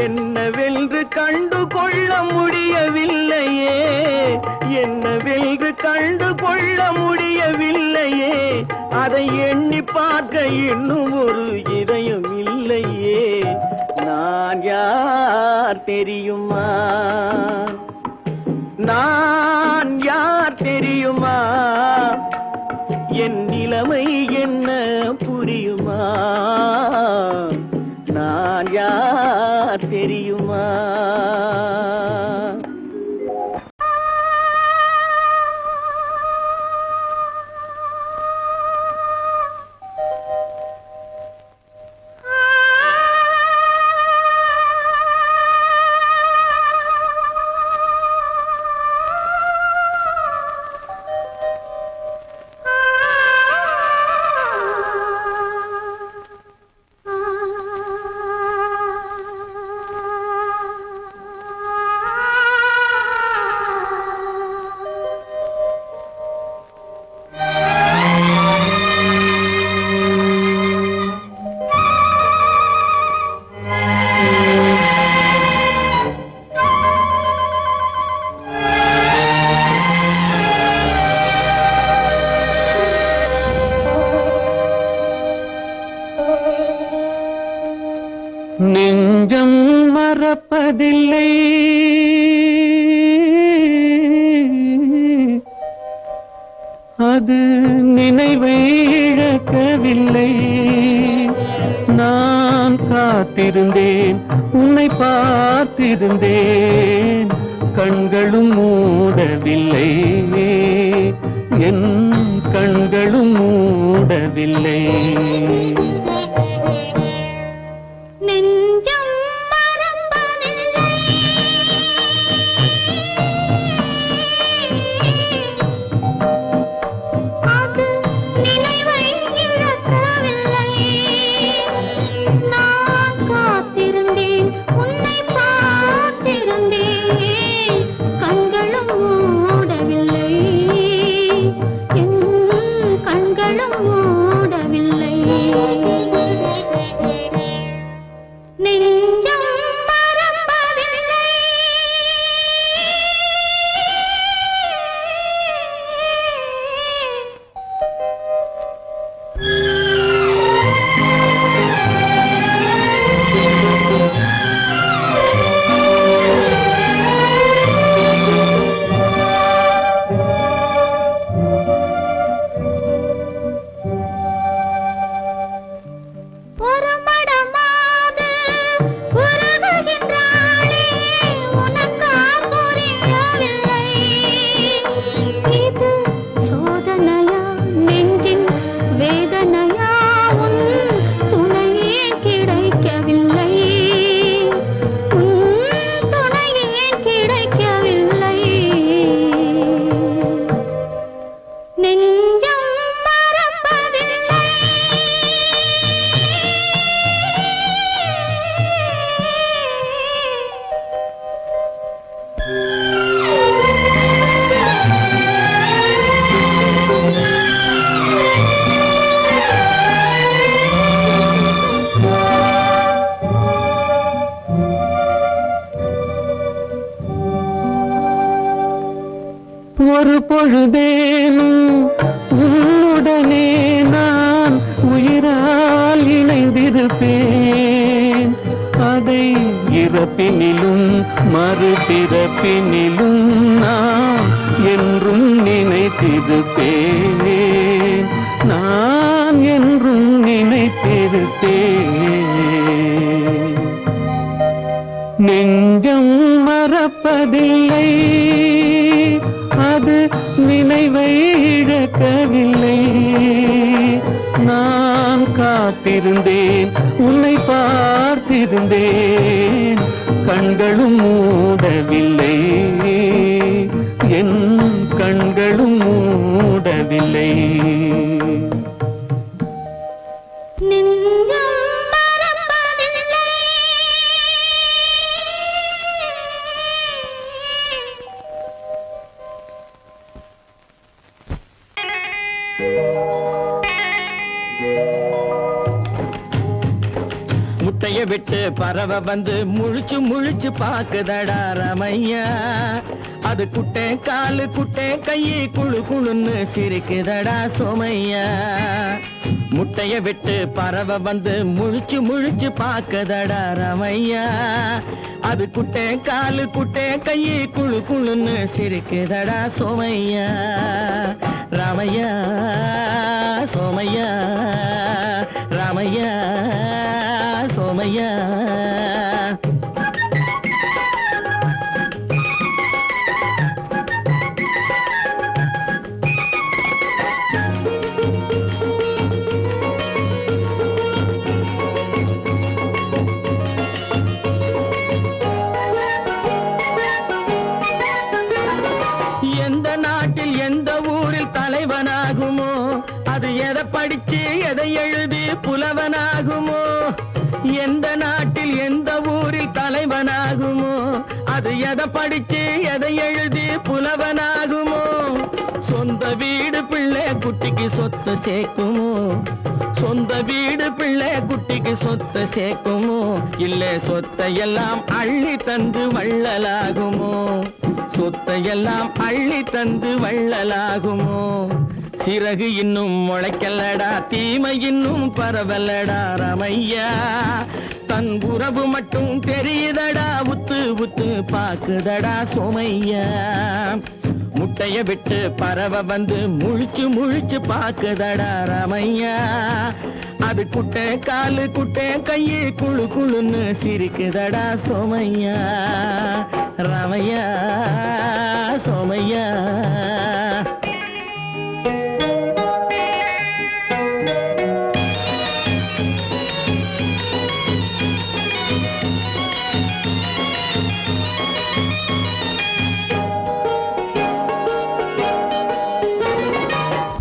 என்னவென்று கண்டு கொள்ள முடியவில்லையே, என்னவென்று கண்டு கொள்ள முடியவில்லையே. அதை எண்ணி பார்க்க இன்னும் ஒரு இதயம் இல்லையே. நான் யார் தெரியுமா? நான் யார் தெரியுமா? என் நிலைமை என்ன புரியுமா? நான் யார் தெரியுமா? நெஞ்சம் மறப்பதில்லை, அது நினைவை இழக்கவில்லை. நான் காத்திருந்தேன், உன்னை பார்த்திருந்தேன், கண்களும் மூடவில்லை, என் கண்களும் மூடவில்லை. கண்களும் மூடவில்லை. ஒரு பொழுதேனும் உன்னுடனே நான் உயிரால் இணைந்திருப்பேன். அதை இறப்பினிலும் மறுபிறப்பினிலும் நான் என்றும் நினைத்திருப்பேன். நான் என்றும் நினைத்திருப்பேன். நெஞ்சம் மறப்பதில்லை, அது நினைவை இழக்கவில்லை. நான் காத்திருந்தேன், உன்னை பார்த்திருந்தேன், கண்களும் மூடவில்லை, என் கண்களும் மூடவில்லை. முட்டைய விட்டு பறவை வந்து முழிச்சு முழிச்சு பாக்குதடா ரமையா. அது குட்டை காலு குட்டை கையை குழு குழுன்னு சிரிக்குதடா சோமையா. முட்டைய விட்டு பறவை வந்து முழிச்சு முழிச்சு பாக்குதடா ரமையா. அது குட்டை காலு குட்டை கையை குழு குழுன்னு சிரிக்குதடா சோமையா. ராமையா சோமையா, ராமையா சோமையா. எந்த நாட்டில் எந்த ஊரில் தலைவனாகுமோ, அது எதை படிச்சு எதை எழுதி புலவனாகுமோ. எந்த நாட்டில் எந்த ஊரில் தலைவனாகுமோ, அது எதை படிச்சு எதை எழுதி புலவனாகுமோ. சொந்த வீடு பிள்ளை குட்டிக்கு சொத்து சேர்க்குமோ, சொந்த வீடு பிள்ளை குட்டிக்கு சொத்து சேர்க்குமோ. இல்லை சொத்தையெல்லாம் அள்ளி தந்து வள்ளலாகுமோ, சொத்தையெல்லாம் அள்ளி தந்து வள்ளலாகுமோ. சிறகு இன்னும் முளைக்கல்லடா, தீமை இன்னும் பரவலடா ரமையா. தன் உறவு மட்டும் தெரியுதடா, உத்து உத்து பாக்குதடா சோமையா. முட்டைய விட்டு பறவை வந்து முழிச்சு முழிச்சு பாக்குதடா ரமையா. அது குட்டை காலு குட்டை கையை குழு குழுன்னு சிரிக்குதடா சோமையா. ரமையா சோமையா.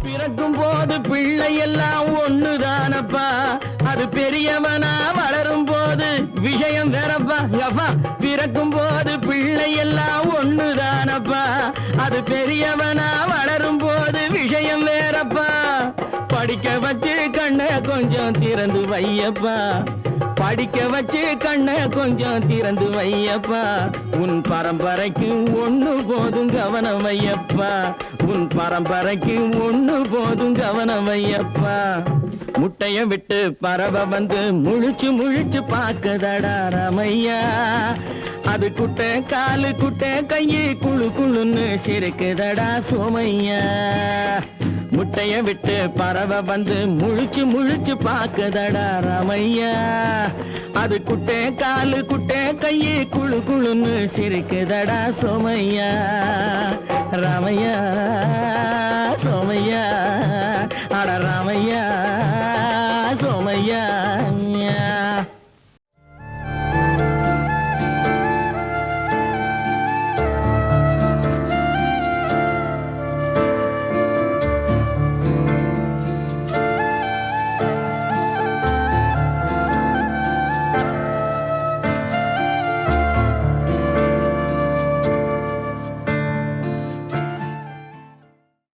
பிறக்கும் போது பிள்ளை எல்லாம் ஒண்ணுதானப்பா, அது பெரியவனா வளரும் போது விஷயம் வேறப்பா. அப்பா பிறக்கும் போது பிள்ளை எல்லாம் ஒண்ணுதானப்பா, அது பெரியவனா வளரும் போது விஷயம் வேறப்பா. படிக்க வச்சு கண்ணை கொஞ்சம் திறந்து வையப்பா, படிக்க வச்சு கண்ணை கொஞ்சம் திறந்து வையப்பா. உன் பரம்பரைக்கு ஒண்ணு போதும் கவனம் வையப்பா, உன் பரம்பரைக்கு ஒண்ணு போதும் கவனம் வையப்பா. முட்டைய விட்டு பறவை வந்து முழிச்சு முழிச்சு பாக்குதடா ரமையா. அது குட்டை காலு குட்டை கையை குழு குழுன்னு சிரிக்குதடா சோமையா. முட்டைய விட்டு பறவை வந்து முழிச்சு முழிச்சு பாக்குதடா ரமையா. அது குட்டை காலு குட்டை கையை குழு குழுன்னு சிரிக்குதடா சோமையா. ரமையா சோமையா, அட ரமையா.